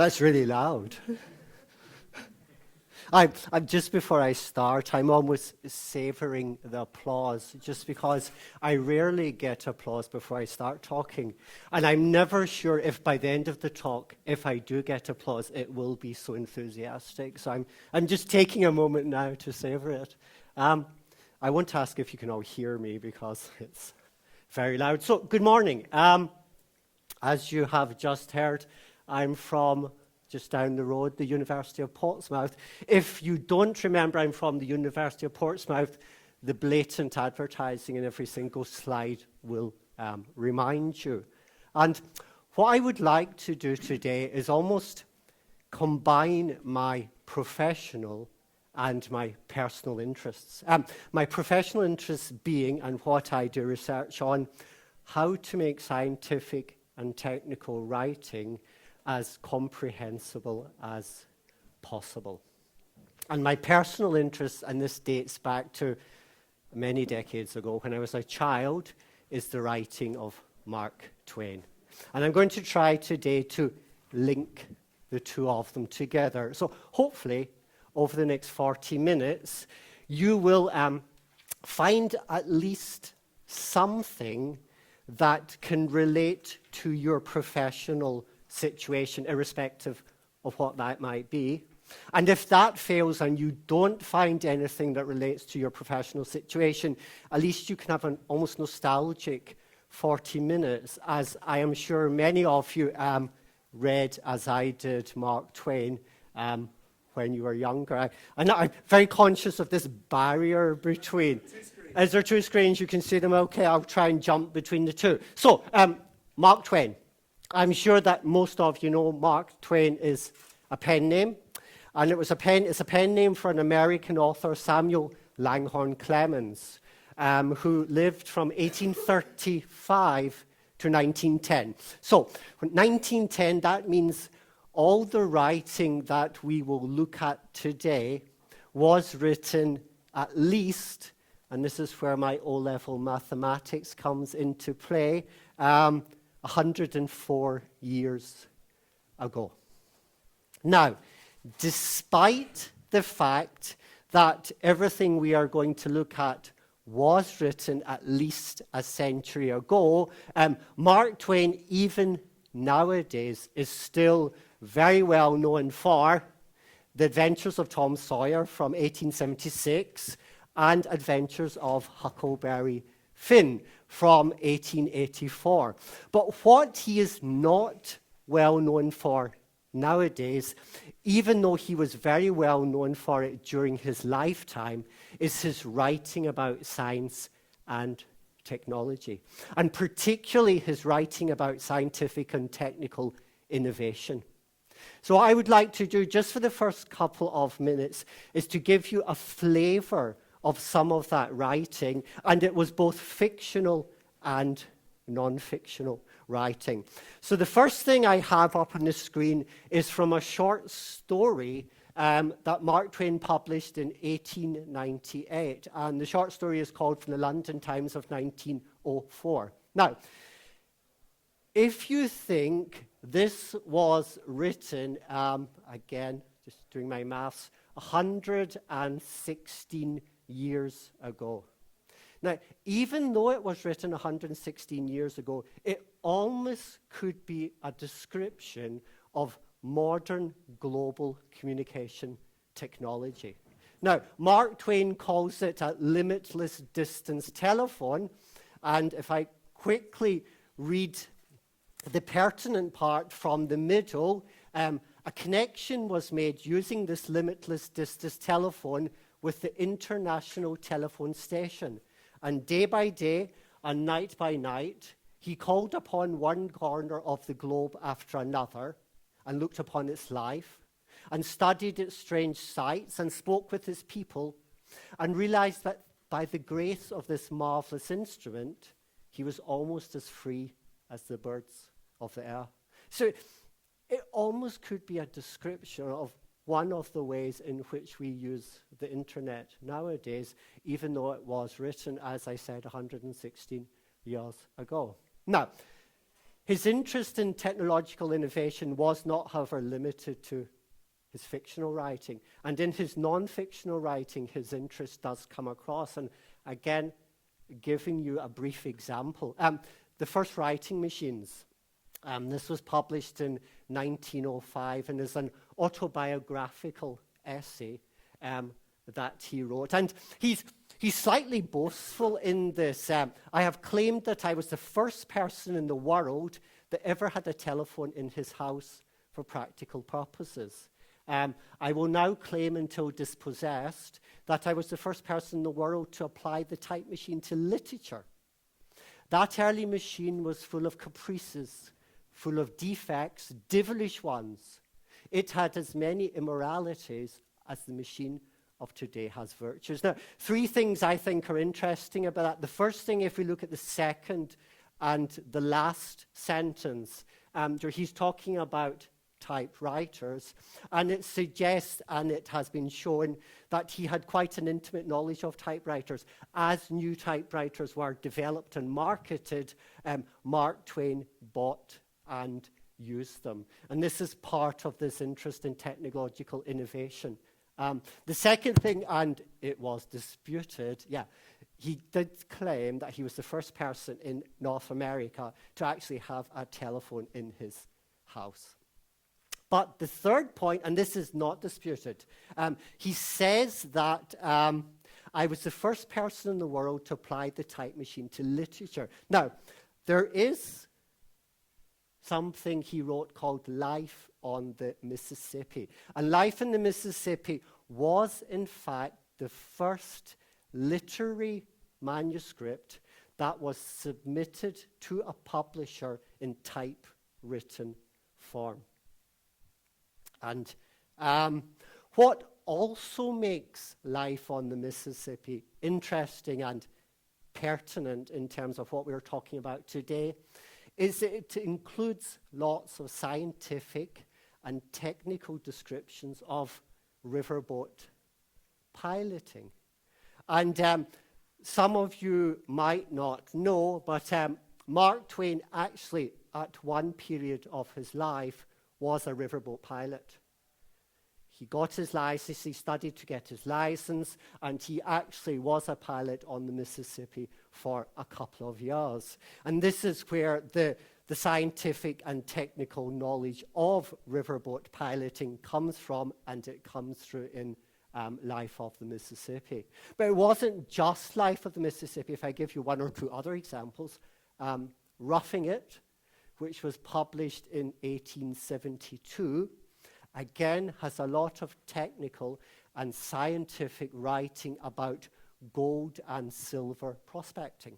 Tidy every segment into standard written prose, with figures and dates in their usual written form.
That's really loud. I'm just before I start, I'm almost savoring the applause, just because I rarely get applause before I start talking. And I'm never sure if by the end of the talk, if I do get applause, it will be so enthusiastic. So I'm just taking a moment now to savor it. I want to ask if you can all hear me because it's very loud. So, good morning. As you have just heard, I'm from just down the road, the University of Portsmouth. If you don't remember I'm from the University of Portsmouth, the blatant advertising in every single slide will remind you. And what I would like to do today is almost combine my professional and my personal interests. My professional interests being, and what I do research on, how to make scientific and technical writing as comprehensible as possible. And my personal interest, and this dates back to many decades ago when I was a child, is the writing of Mark Twain. And I'm going to try today to link the two of them together. So hopefully, over the next 40 minutes, you will find at least something that can relate to your professional situation, irrespective of what that might be. And if that fails and you don't find anything that relates to your professional situation, at least you can have an almost nostalgic 40 minutes, as I am sure many of you read, as I did, Mark Twain when you were younger. I'm very conscious of this barrier between. Is there two screens? You can see them okay. I'll try and jump between the two. So, Mark Twain. I'm sure that most of you know Mark Twain is a pen name, and it's a pen name for an American author, Samuel Langhorne Clemens, who lived from 1835 to 1910. So, 1910, that means all the writing that we will look at today was written at least, and this is where my O-level mathematics comes into play, 104 years ago. Now, despite the fact that everything we are going to look at was written at least a century ago, Mark Twain, even nowadays, is still very well known for The Adventures of Tom Sawyer from 1876 and Adventures of Huckleberry Finn from 1884. But what he is not well known for nowadays, even though he was very well known for it during his lifetime, is his writing about science and technology, and particularly his writing about scientific and technical innovation. So what I would like to do just for the first couple of minutes is to give you a flavor of some of that writing, and it was both fictional and non-fictional writing. So the first thing I have up on the screen is from a short story that Mark Twain published in 1898, and the short story is called From the London Times of 1904. Now, if you think this was written, again, just doing my maths, 116 years ago. Now, even though it was written 116 years ago, it almost could be a description of modern global communication technology. Now, Mark Twain calls it a limitless distance telephone, and if I quickly read the pertinent part from the middle, a connection was made using this limitless distance telephone with the International Telephone Station. And day by day and night by night, he called upon one corner of the globe after another and looked upon its life and studied its strange sights and spoke with his people and realized that by the grace of this marvelous instrument, he was almost as free as the birds of the air. So it almost could be a description of one of the ways in which we use the internet nowadays, even though it was written, as I said, 116 years ago. Now, His interest in technological innovation was not, however, limited to his fictional writing. And in his non-fictional writing, his interest does come across. And again, giving you a brief example. The first writing machines. This was published in 1905 and is an autobiographical essay that he wrote. And he's slightly boastful in this. I have claimed that I was the first person in the world that ever had a telephone in his house for practical purposes. I will now claim until dispossessed that I was the first person in the world to apply the type machine to literature. That early machine was full of caprices, full of defects, devilish ones. It had as many immoralities as the machine of today has virtues. Now, three things I think are interesting about that. The first thing, if we look at the second and the last sentence, he's talking about typewriters, and it suggests, and it has been shown, that he had quite an intimate knowledge of typewriters. As new typewriters were developed and marketed, Mark Twain bought and used them. And this is part of this interest in technological innovation. The second thing, and it was disputed, he did claim that he was the first person in North America to actually have a telephone in his house. But the third point, and this is not disputed, he says that I was the first person in the world to apply the type machine to literature. Now, there is something he wrote called Life on the Mississippi. And Life on the Mississippi was, in fact, the first literary manuscript that was submitted to a publisher in typewritten form. And what also makes Life on the Mississippi interesting and pertinent in terms of what we're talking about today is that it includes lots of scientific and technical descriptions of riverboat piloting. And some of you might not know, but Mark Twain actually, at one period of his life, was a riverboat pilot. He got his license, he studied to get his license, and he actually was a pilot on the Mississippi for a couple of years. And this is where the scientific and technical knowledge of riverboat piloting comes from, and it comes through in Life of the Mississippi. But it wasn't just Life of the Mississippi. If I give you one or two other examples, Roughing It, which was published in 1872, again has a lot of technical and scientific writing about gold and silver prospecting.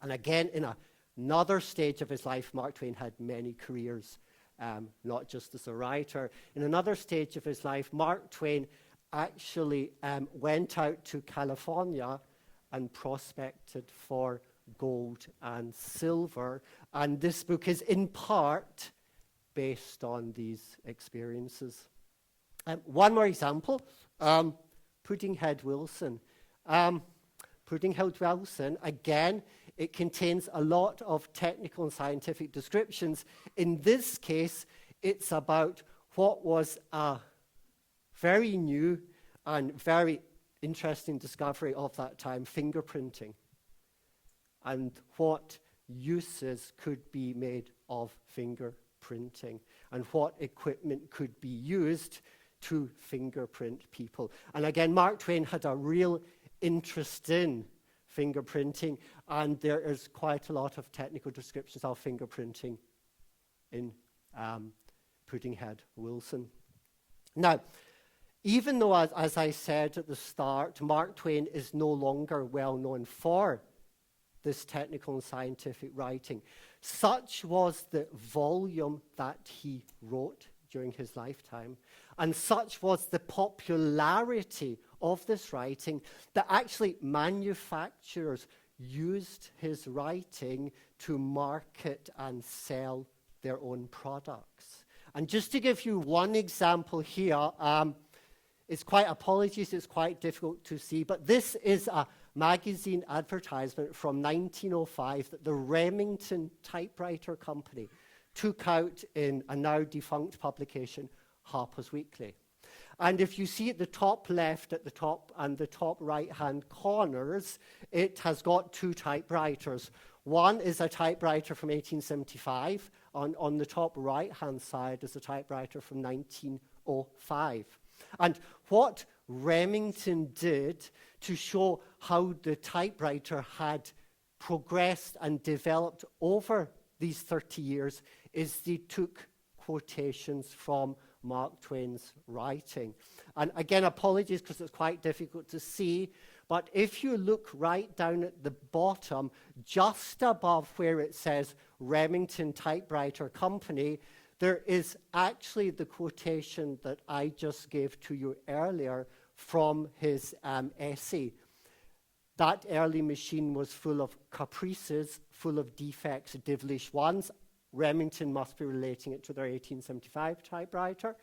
And again, in another stage of his life, Mark Twain had many careers, not just as a writer. In another stage of his life, Mark Twain actually went out to California and prospected for gold and silver. And this book is in part based on these experiences. One more example, Puddinghead Wilson. Puddinghead Wilson, again, it contains a lot of technical and scientific descriptions. In this case, it's about what was a very new and very interesting discovery of that time, fingerprinting, and what uses could be made of fingerprinting, and what equipment could be used to fingerprint people. And again, Mark Twain had a real interest in fingerprinting, and there is quite a lot of technical descriptions of fingerprinting in Puddinghead Wilson. Now, even though, as I said at the start, Mark Twain is no longer well known for this technical and scientific writing, such was the volume that he wrote during his lifetime, and such was the popularity of this writing that actually manufacturers used his writing to market and sell their own products. And just to give you one example here, it's quite difficult to see, but this is a magazine advertisement from 1905 that the Remington Typewriter Company took out in a now defunct publication, Harper's Weekly. And if you see at the top left, at the top and the top right-hand corners, it has got two typewriters. One is a typewriter from 1875. On the top right-hand side is a typewriter from 1905. And what Remington did to show how the typewriter had progressed and developed over these 30 years is they took quotations from Mark Twain's writing. And again, apologies because it's quite difficult to see, but if you look right down at the bottom, just above where it says Remington Typewriter Company, there is actually the quotation that I just gave to you earlier from his essay. That early machine was full of caprices, full of defects, devilish ones. Remington must be relating it to their 1875 typewriter.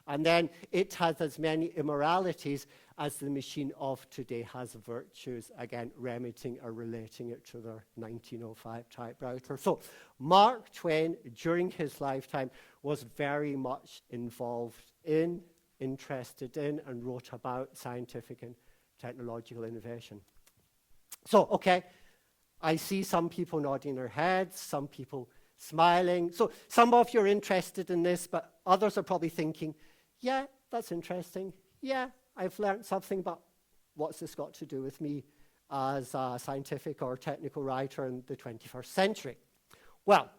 And then it has as many immoralities as the machine of today has virtues. Again, Remington are relating it to their 1905 typewriter. So Mark Twain, during his lifetime, was very much involved in, interested in, and wrote about scientific and technological innovation. So, okay, I see some people nodding their heads, some people smiling. So some of you are interested in this, but others are probably thinking, yeah, that's interesting. Yeah, I've learned something, but what's this got to do with me as a scientific or technical writer in the 21st century? Well,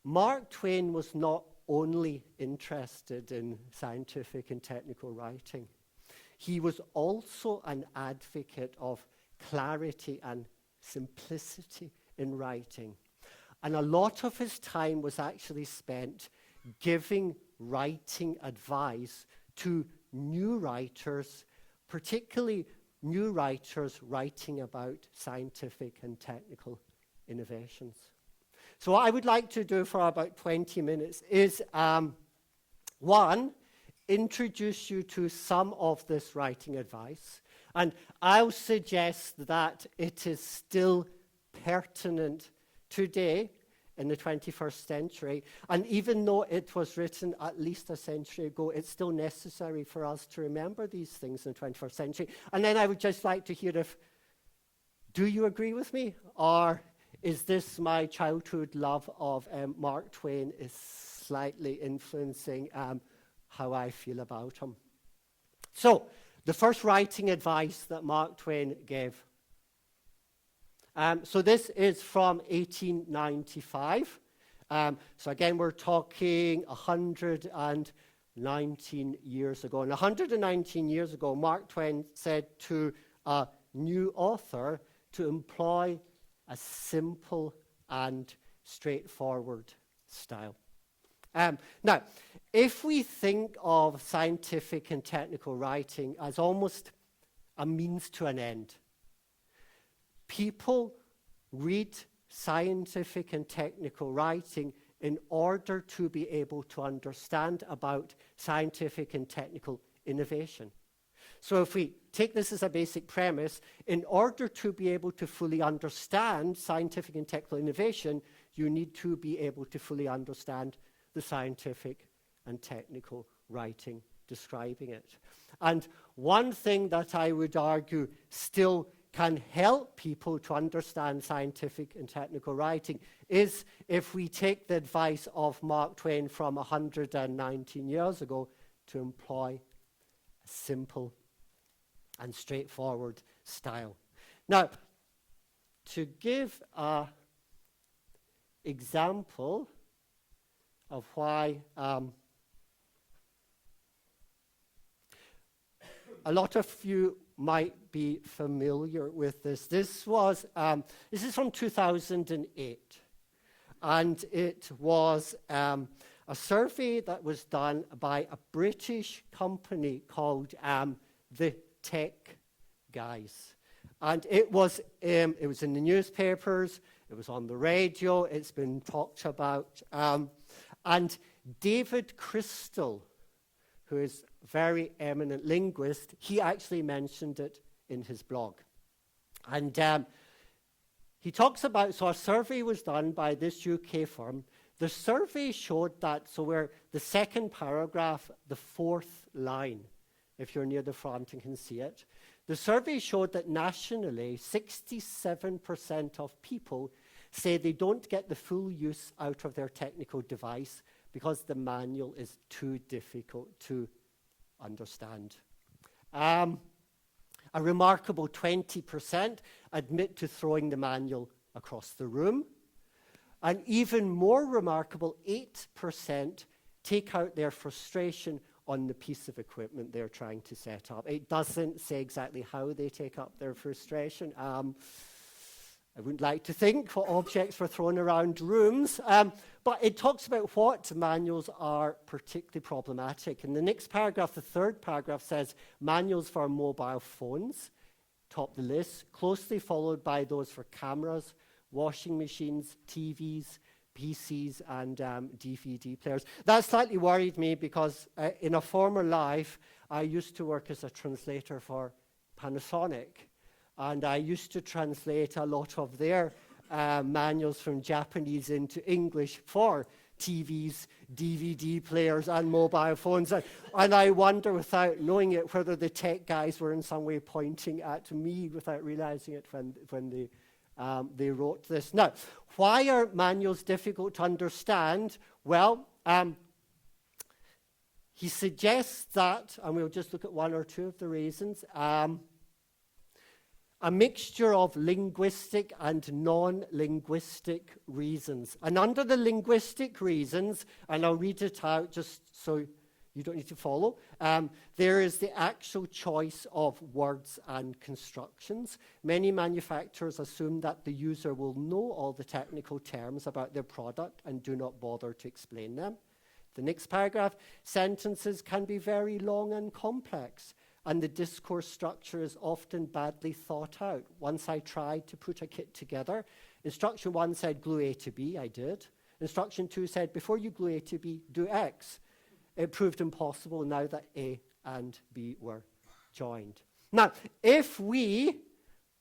Mark Twain was not only interested in scientific and technical writing. He was also an advocate of clarity and simplicity in writing. And a lot of his time was actually spent giving writing advice to new writers, particularly new writers writing about scientific and technical innovations. So what I would like to do for about 20 minutes is, one, introduce you to some of this writing advice. And I'll suggest that it is still pertinent today in the 21st century. And even though it was written at least a century ago, it's still necessary for us to remember these things in the 21st century. And then I would just like to hear if, do you agree with me? Or is this my childhood love of Mark Twain is slightly influencing how I feel about him? So, the first writing advice that Mark Twain gave. So this is from 1895. So again, we're talking 119 years ago. And 119 years ago, Mark Twain said to a new author to employ a simple and straightforward style. Now, if we think of scientific and technical writing as almost a means to an end, people read scientific and technical writing in order to be able to understand about scientific and technical innovation. So if we take this as a basic premise, in order to be able to fully understand scientific and technical innovation, you need to be able to fully understand the scientific and technical writing describing it. And one thing that I would argue still can help people to understand scientific and technical writing is if we take the advice of Mark Twain from 119 years ago to employ a simple and straightforward style. Now, to give an example of why a lot of you might be familiar with this. This is from 2008, and it was a survey that was done by a British company called the Tech Guys, and it was in the newspapers, it was on the radio, it's been talked about, and David Crystal, who is a very eminent linguist, he actually mentioned it in his blog. And he talks about, so a survey was done by this UK firm. The survey showed that, so where the second paragraph, the fourth line, if you're near the front and can see it, the survey showed that nationally, 67% of people say they don't get the full use out of their technical device because the manual is too difficult to understand. A remarkable 20% admit to throwing the manual across the room. An even more remarkable 8% take out their frustration on the piece of equipment they're trying to set up. It doesn't say exactly how they take up their frustration. I wouldn't like to think what objects were thrown around rooms, but it talks about what manuals are particularly problematic. In the next paragraph, the third paragraph says manuals for mobile phones top the list, closely followed by those for cameras, washing machines, TVs, PCs, and DVD players. That slightly worried me because in a former life, I used to work as a translator for Panasonic. And I used to translate a lot of their manuals from Japanese into English for TVs, DVD players, and mobile phones. And I wonder, without knowing it, whether the tech guys were in some way pointing at me without realizing it when they wrote this. Now, why are manuals difficult to understand? Well, he suggests that, and we'll just look at one or two of the reasons, a mixture of linguistic and non-linguistic reasons. And under the linguistic reasons, and I'll read it out just so you don't need to follow, there is the actual choice of words and constructions. Many manufacturers assume that the user will know all the technical terms about their product and do not bother to explain them. The next paragraph, sentences can be very long and complex, and the discourse structure is often badly thought out. Once I tried to put a kit together. Instruction 1 said glue A to B, I did. Instruction 2 said before you glue A to B, do X. It proved impossible now that A and B were joined. Now, if we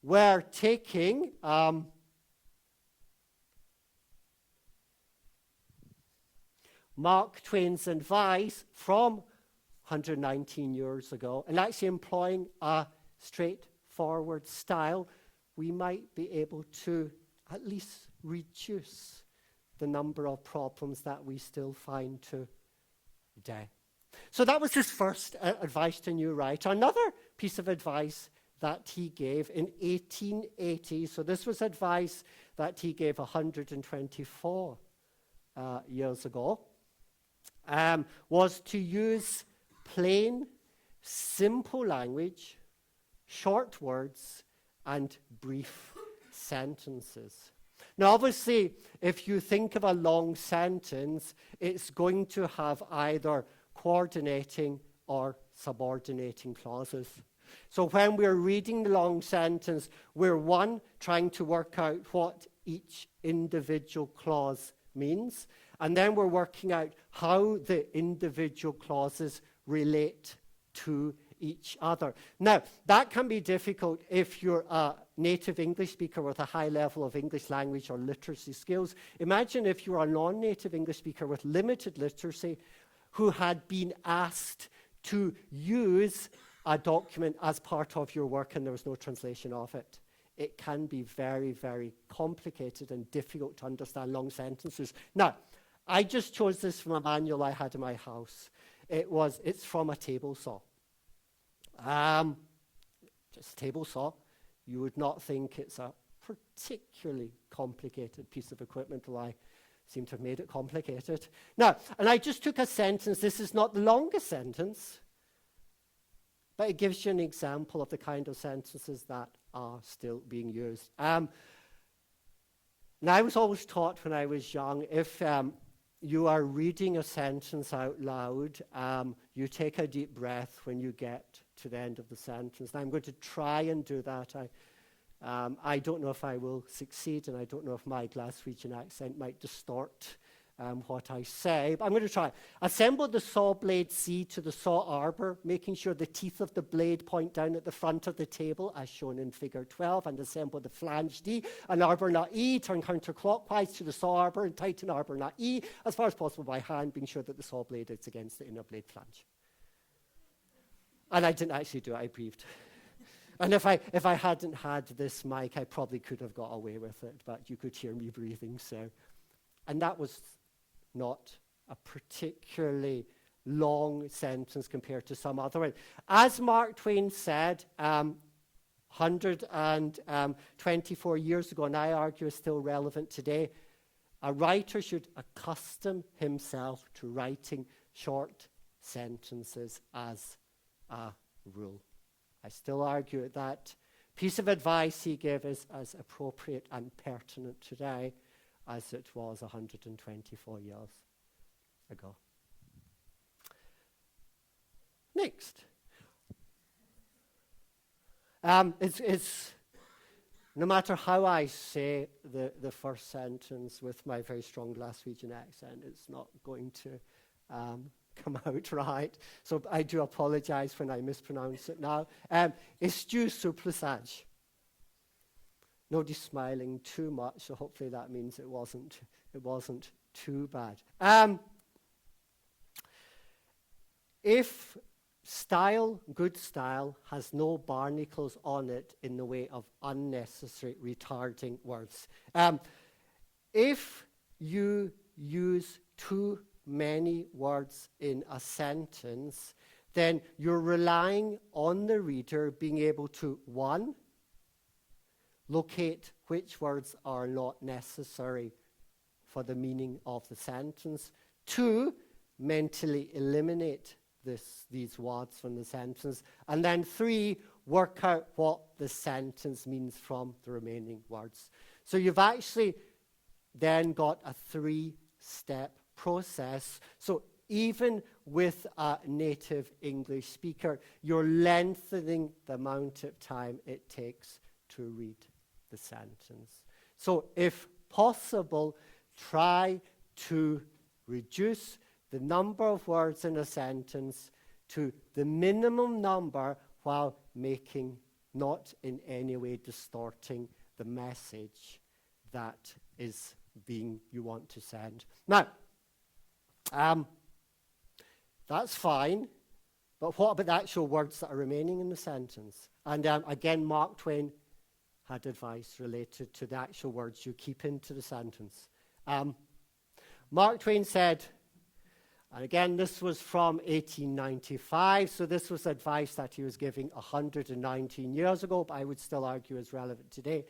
were taking Mark Twain's advice from 119 years ago, and actually employing a straightforward style, we might be able to at least reduce the number of problems that we still find today. So that was his first advice to new writer. Another piece of advice that he gave in 1880, so this was advice that he gave 124 years ago, was to use plain, simple language, short words, and brief sentences. Now, obviously, if you think of a long sentence, it's going to have either coordinating or subordinating clauses. So when we're reading the long sentence, we're, one, trying to work out what each individual clause means, and then we're working out how the individual clauses relate to each other. Now, that can be difficult if you're a native English speaker with a high level of English language or literacy skills. Imagine if you're a non-native English speaker with limited literacy who had been asked to use a document as part of your work and there was no translation of it. It can be very, very complicated and difficult to understand long sentences. Now, I just chose this from a manual I had in my house. It's from a table saw. Just a table saw. You would not think it's a particularly complicated piece of equipment, though I seem to have made it complicated. Now, and I just took a sentence. This is not the longest sentence, but it gives you an example of the kind of sentences that are still being used. Now, I was always taught when I was young, if you are reading a sentence out loud, you take a deep breath when you get to the end of the sentence. And I'm going to try and do that. I don't know if I will succeed, and I don't know if my Glaswegian accent might distort what I say, but I'm going to try. Assemble the saw blade C to the saw arbor, making sure the teeth of the blade point down at the front of the table, as shown in figure 12, and assemble the flange D and arbor nut E. Turn counterclockwise to the saw arbor and tighten arbor nut E as far as possible by hand, being sure that the saw blade is against the inner blade flange. And I didn't actually do it, I breathed. And if I hadn't had this mic, I probably could have got away with it, but you could hear me breathing, so. And that was not a particularly long sentence compared to some other one. As Mark Twain said 124 years ago, and I argue is still relevant today, a writer should accustom himself to writing short sentences as a rule. I still argue that piece of advice he gave is as appropriate and pertinent today as it was 124 years ago. Next. It's no matter how I say the first sentence with my very strong Glaswegian accent, it's not going to come out right. So I do apologize when I mispronounce it now. Estude surplusage. Nobody's smiling too much, so hopefully that means it wasn't too bad. If good style, has no barnacles on it in the way of unnecessary retarding words. If you use too many words in a sentence, then you're relying on the reader being able to, one, locate which words are not necessary for the meaning of the sentence, two, mentally eliminate these words from the sentence, and then three, work out what the sentence means from the remaining words. So you've actually then got a three-step process. So even with a native English speaker, you're lengthening the amount of time it takes to read the sentence. So if possible, try to reduce the number of words in a sentence to the minimum number while not in any way distorting the message that you want to send. Now, that's fine, but what about the actual words that are remaining in the sentence? And again, Mark Twain had advice related to the actual words you keep into the sentence. Mark Twain said, and again, this was from 1895, so this was advice that he was giving 119 years ago, but I would still argue is relevant today.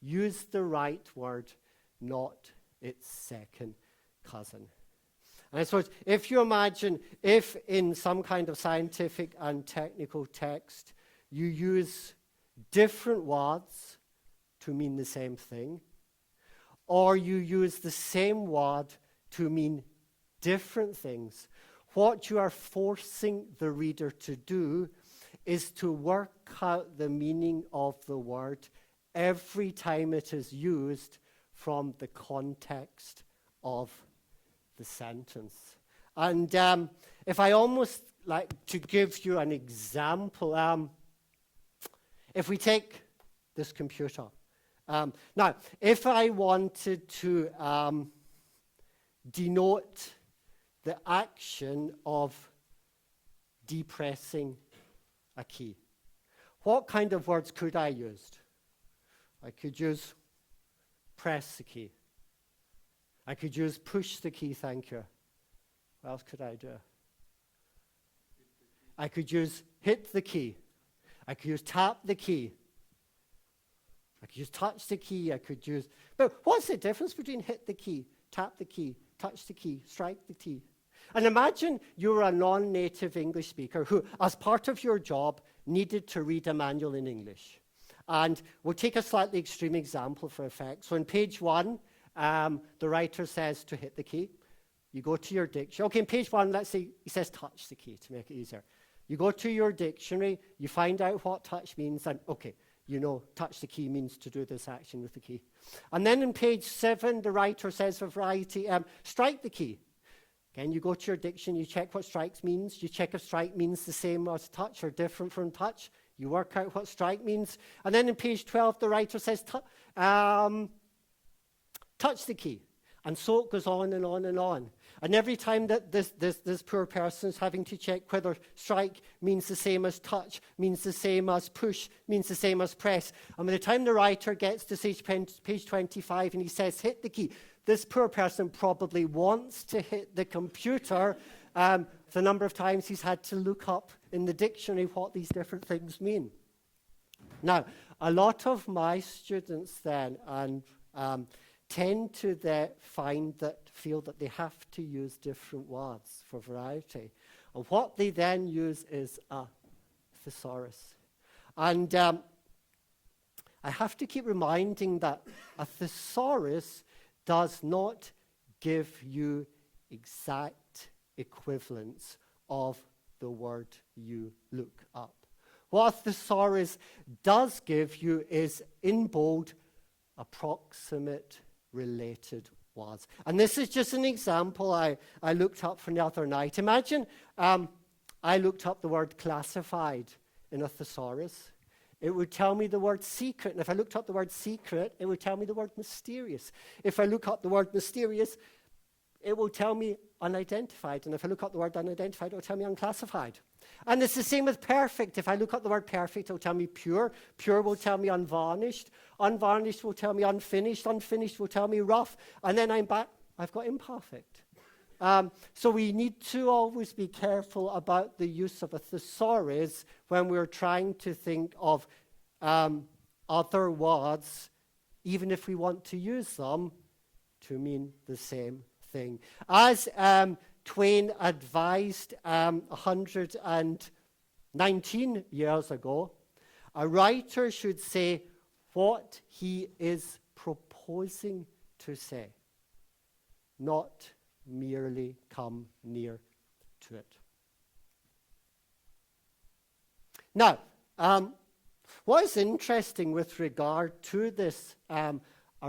Use the right word, not its second cousin. And I suppose if you imagine, if in some kind of scientific and technical text, you use different words to mean the same thing, or you use the same word to mean different things, what you are forcing the reader to do is to work out the meaning of the word every time it is used from the context of the sentence. And if I almost like to give you an example, if we take this computer. Now, if I wanted to denote the action of depressing a key, what kind of words could I use? I could use press the key. I could use push the key, thank you. What else could I do? I could use hit the key. I could use tap the key. I could use touch the key. I could use... But what's the difference between hit the key, tap the key, touch the key, strike the key? And imagine you're a non-native English speaker who, as part of your job, needed to read a manual in English. And we'll take a slightly extreme example for effect. So on page 1, the writer says to hit the key. You go to your dictionary. Okay, on page 1, let's say he says touch the key to make it easier. You go to your dictionary, you find out what touch means, and okay, You know, touch the key means to do this action with the key. And then in page 7, the writer says for variety, strike the key. Again, you go to your diction, you check what strikes means. You check if strike means the same as touch or different from touch. You work out what strike means. And then in page 12, the writer says, touch the key. And so it goes on and on and on. And every time that this poor person is having to check whether strike means the same as touch, means the same as push, means the same as press. And by the time the writer gets to page 25 and he says, hit the key, this poor person probably wants to hit the computer the number of times he's had to look up in the dictionary what these different things mean. Now, a lot of my students then tend to feel that they have to use different words for variety. And what they then use is a thesaurus. And I have to keep reminding that a thesaurus does not give you exact equivalents of the word you look up. What a thesaurus does give you is, in bold, approximate related words. And this is just an example I looked up from the other night. Imagine I looked up the word classified in a thesaurus. It would tell me the word secret. And if I looked up the word secret, it would tell me the word mysterious. If I look up the word mysterious, it will tell me unidentified. And if I look up the word unidentified, it will tell me unclassified. And it's the same with perfect. If I look up the word perfect, it will tell me pure. Pure will tell me unvarnished. Unvarnished will tell me unfinished. Unfinished will tell me rough. And then I'm back, I've got imperfect. So we need to always be careful about the use of a thesaurus when we're trying to think of other words, even if we want to use them to mean the same thing. As Twain advised 119 years ago, a writer should say what he is proposing to say, not merely come near to it. Now, what is interesting with regard to this, a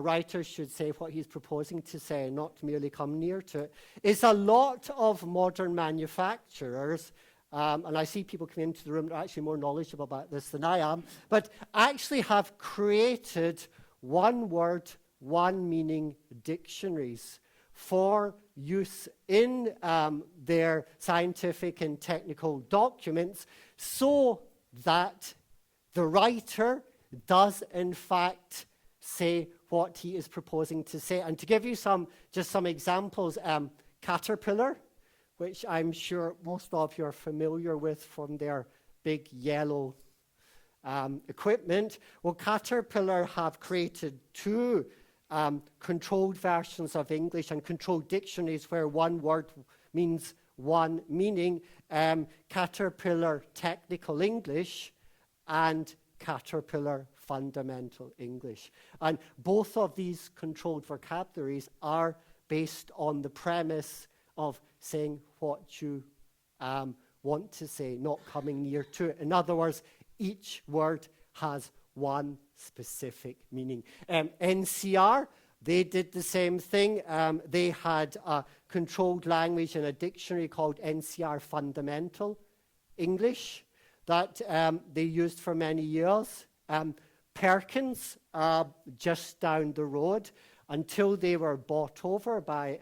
writer should say what he's proposing to say, not merely come near to it, is a lot of modern manufacturers, and I see people coming into the room that are actually more knowledgeable about this than I am, but actually have created one word, one meaning dictionaries for use in their scientific and technical documents, so that the writer does in fact say what he is proposing to say. And to give you some examples, Caterpillar, which I'm sure most of you are familiar with from their big yellow equipment. Well, Caterpillar have created two controlled versions of English and controlled dictionaries where one word means one meaning, Caterpillar Technical English and Caterpillar Fundamental English. And both of these controlled vocabularies are based on the premise of saying what you want to say, not coming near to it. In other words, each word has one specific meaning. NCR, they did the same thing. They had a controlled language and a dictionary called NCR Fundamental English that they used for many years. Perkins, just down the road, until they were bought over by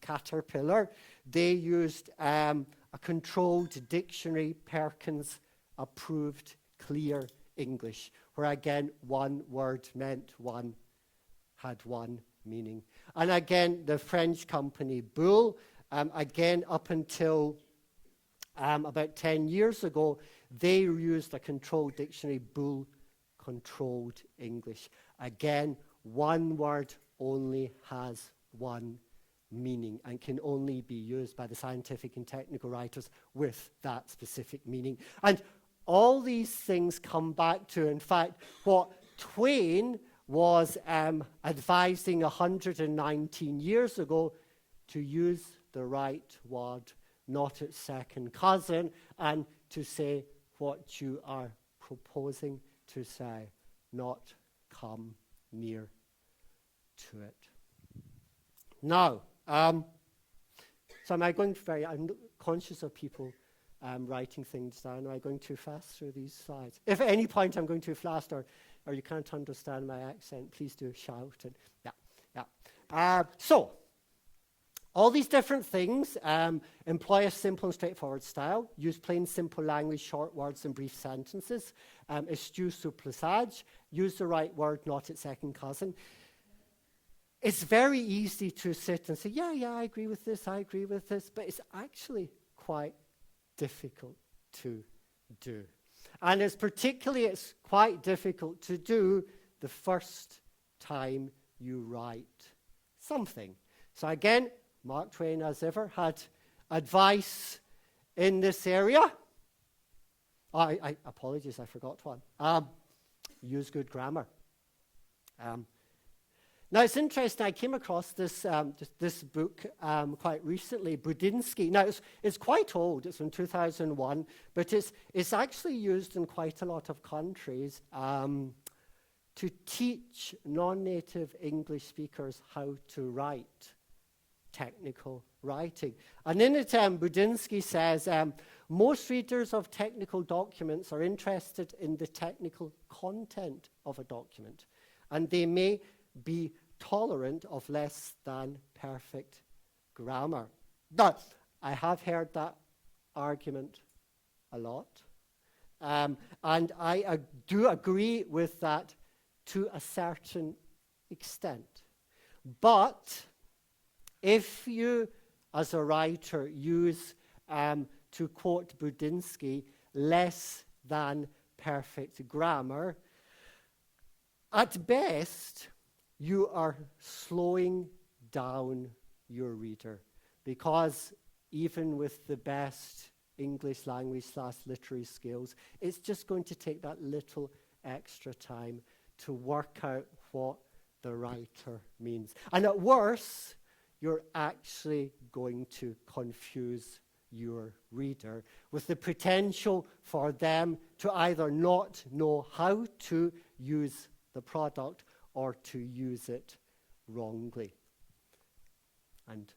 Caterpillar, they used a controlled dictionary, Perkins Approved Clear English, where again one word had one meaning. And again, the French company Bull, again up until about 10 years ago, they used a controlled dictionary, Bull Controlled English. Again, one word only has one meaning and can only be used by the scientific and technical writers with that specific meaning. And all these things come back to, in fact, what Twain was advising 119 years ago, to use the right word, not its second cousin, and to say what you are proposing to say, not come near to it. Now, so I'm conscious of people writing things down. Am I going too fast through these slides? If at any point I'm going too fast or you can't understand my accent, please do shout. And so, all these different things employ a simple and straightforward style, use plain, simple language, short words and brief sentences, eschew surplusage, use the right word, not its second cousin. It's very easy to sit and say, yeah, I agree with this, but it's actually quite difficult to do. And it's quite difficult to do the first time you write something. So again, Mark Twain, as ever, had advice in this area. I apologize, I forgot one. Use good grammar. Now, it's interesting, I came across this book quite recently, Budinsky. Now, it's quite old, it's from 2001, but it's actually used in quite a lot of countries to teach non-native English speakers how to write technical writing. And in it, Budinsky says, most readers of technical documents are interested in the technical content of a document, and they may be tolerant of less than perfect grammar. Now, I have heard that argument a lot, and I do agree with that to a certain extent. But if you, as a writer, use, to quote Budinsky, less than perfect grammar, at best, you are slowing down your reader, because even with the best English language / literary skills, it's just going to take that little extra time to work out what the writer means. And at worst, you're actually going to confuse your reader with the potential for them to either not know how to use the product or to use it wrongly. And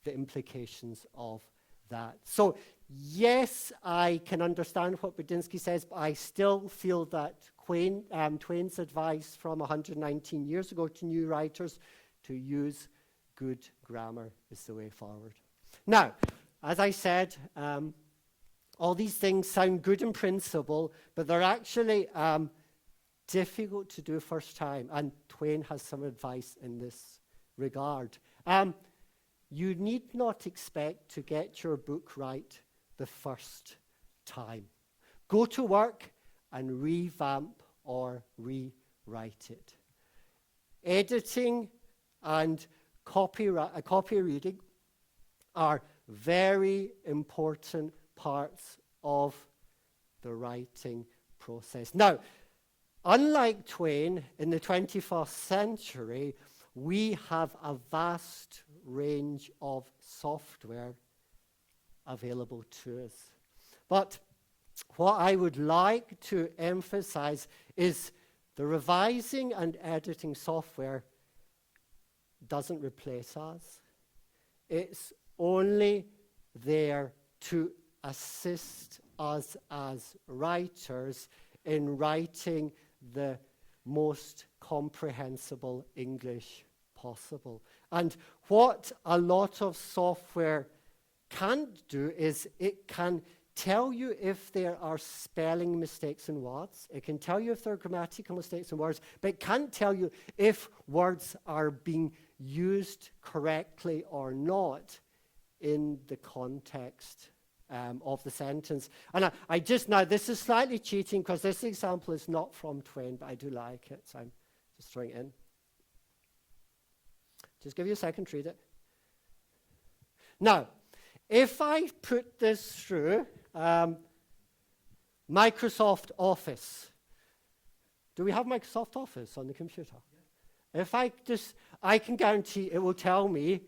the implications of that. So, yes, I can understand what Budinsky says, but I still feel that Twain's advice from 119 years ago to new writers to use good grammar is the way forward. Now, as I said, all these things sound good in principle, but they're actually difficult to do first time, and Twain has some advice in this regard. You need not expect to get your book right the first time. Go to work and revamp or rewrite it. Editing and copy reading are very important parts of the writing process. Now, unlike Twain, in the 21st century, we have a vast range of software available to us. But what I would like to emphasize is the revising and editing software doesn't replace us. It's only there to assist us as writers in writing the most comprehensible English possible. And what a lot of software can't do is it can tell you if there are spelling mistakes in words. It can tell you if there are grammatical mistakes in words, but it can't tell you if words are being used correctly or not in the context of the sentence. And I just now, this is slightly cheating because this example is not from Twain, but I do like it, so I'm just throwing it in. Just give you a second to read it. Now, if I put this through Microsoft Office, do we have Microsoft Office on the computer? Yeah. If I can guarantee it will tell me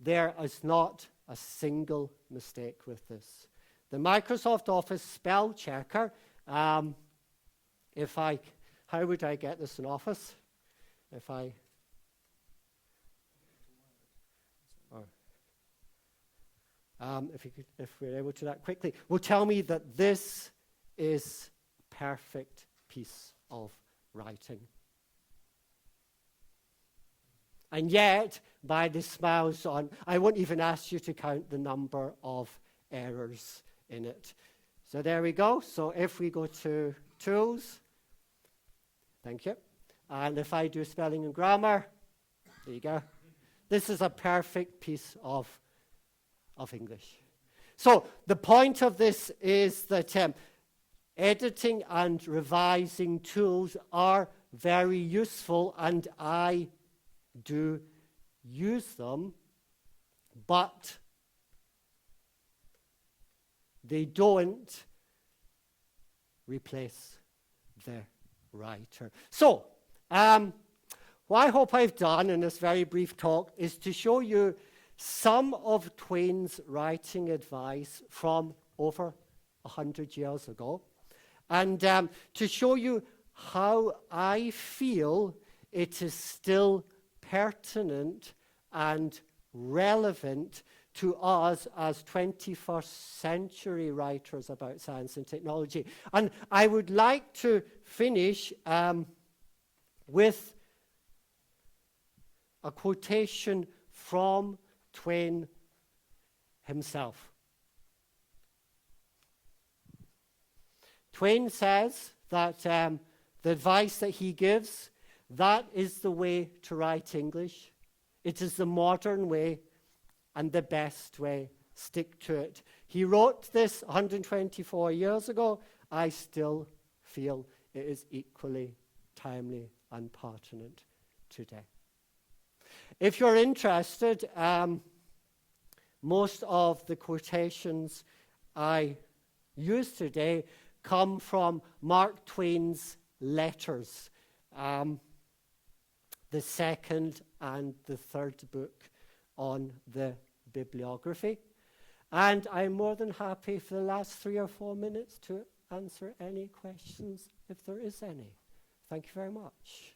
there is not a single mistake with this. The Microsoft Office spell checker, if I how would I get this in office? If I... Or, if we're able to do that quickly, will tell me that this is perfect piece of writing. And yet, by the smiles on, I won't even ask you to count the number of errors in it. So there we go. So if we go to tools, thank you. And if I do spelling and grammar, there you go. This is a perfect piece of English. So the point of this is that editing and revising tools are very useful, and I do use them, but they don't replace the writer. So, what I hope I've done in this very brief talk is to show you some of Twain's writing advice from over 100 years ago, and to show you how I feel it is still pertinent and relevant to us as 21st century writers about science and technology. And I would like to finish with a quotation from Twain himself. Twain says that the advice that he gives, that is the way to write English. It is the modern way and the best way. Stick to it. He wrote this 124 years ago. I still feel it is equally timely and pertinent today. If you're interested, most of the quotations I use today come from Mark Twain's letters, the second and the third book on the bibliography. And I'm more than happy for the last 3 or 4 minutes to answer any questions, if there is any. Thank you very much.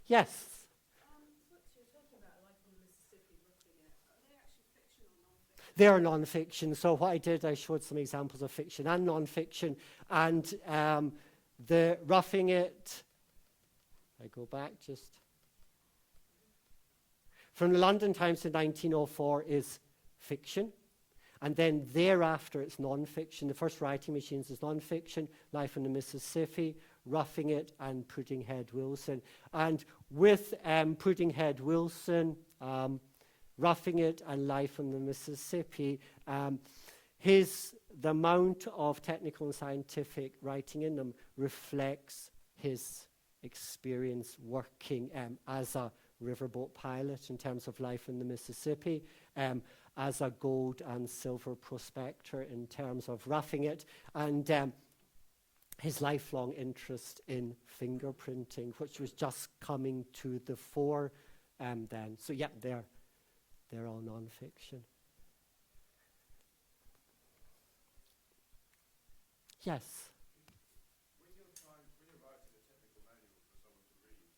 Yes. They are non-fiction. So what I did, I showed some examples of fiction and non-fiction. And the Roughing It, I go back just. From the London Times in 1904 is fiction. And then thereafter it's non-fiction. The first Writing Machines is non-fiction. Life on the Mississippi, Roughing It, and Puddinghead Wilson. And with Puddinghead Wilson, Roughing It and Life on the Mississippi, the amount of technical and scientific writing in them reflects his experience working as a riverboat pilot in terms of life in the Mississippi, as a gold and silver prospector in terms of Roughing It, and his lifelong interest in fingerprinting, which was just coming to the fore then. So yeah, they're all non-fiction. Yes? When you're writing a technical manual for someone to read,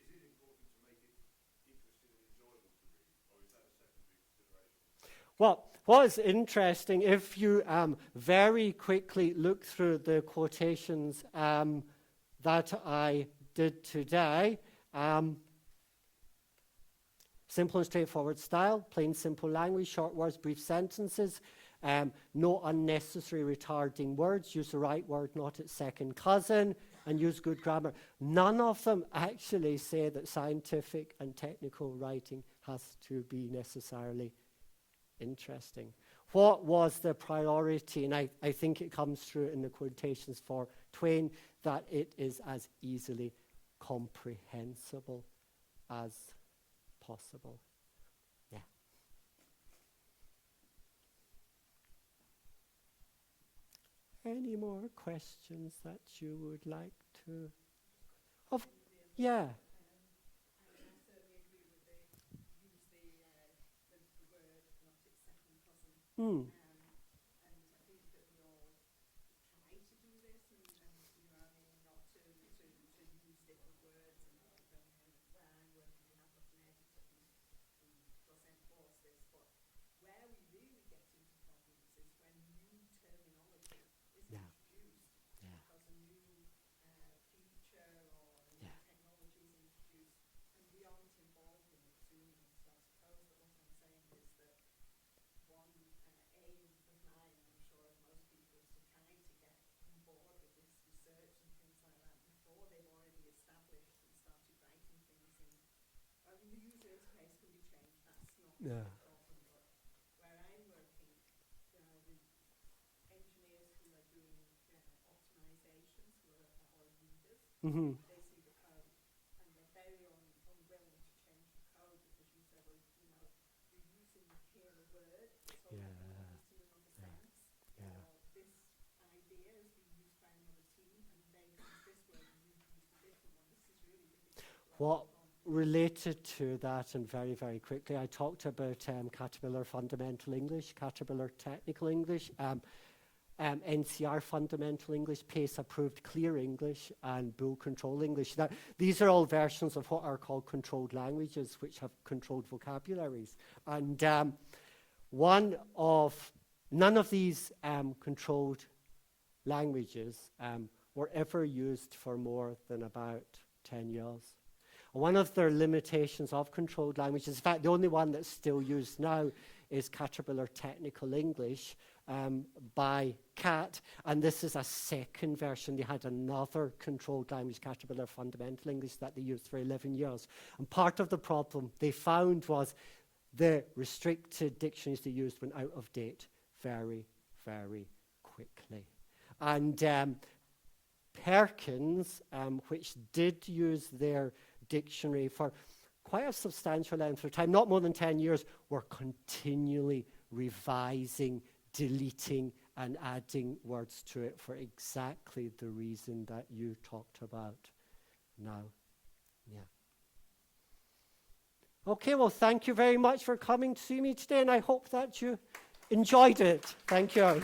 is it important to make it interesting and enjoyable to read, or is that a secondary consideration? Well, what is interesting, if you very quickly look through the quotations that I did today, simple and straightforward style, plain simple language, short words, brief sentences, no unnecessary retarding words, use the right word, not its second cousin, and use good grammar. None of them actually say that scientific and technical writing has to be necessarily interesting. What was the priority? And I think it comes through in the quotations for Twain, that it is as easily comprehensible as possible. Yeah. Any more questions that you would like to? Yeah. Hmm. And I think that we all try to do this, and you know, I mean, not to use different words. And where I'm working, we have got an editor who does enforce this. But where we really get into problems is when new terminology is Yeah. introduced, Yeah. because a new feature or a new Yeah. technology is introduced, and we aren't involved in it sooner. So I suppose that what I'm saying is that one aim of mine, and I'm sure of most people, is to try to get on board with this research and things like that before they've already established and started writing things in. I mean, the user interface can be changed, that's not Yeah. a problem, but where I'm working, with engineers who are doing optimizations, who are or readers, Mm-hmm. they see the code and they're very unwilling to change the code, because you say, well, you know, you're using here a word that's already Yeah. used in another sense, Yeah. or this idea is being used by another team and they've used this word and you've used a different one. This is really difficult to What overcome. related to that, and very, very quickly, I talked about Caterpillar Fundamental English, Caterpillar Technical English, NCR Fundamental English, PACE Approved Clear English, and Bull Control English. Now, these are all versions of what are called controlled languages, which have controlled vocabularies. And none of these controlled languages were ever used for more than about 10 years. One of the limitations of controlled languages, in fact, the only one that's still used now is Caterpillar Technical English by CAT, and this is a second version. They had another controlled language, Caterpillar Fundamental English, that they used for 11 years. And part of the problem they found was the restricted dictionaries they used went out of date very, very quickly. And Perkins, which did use their dictionary for quite a substantial length of time, not more than 10 years, were continually revising, deleting, and adding words to it for exactly the reason that you talked about now. Yeah. Okay, well, thank you very much for coming to see me today, and I hope that you enjoyed it. Thank you.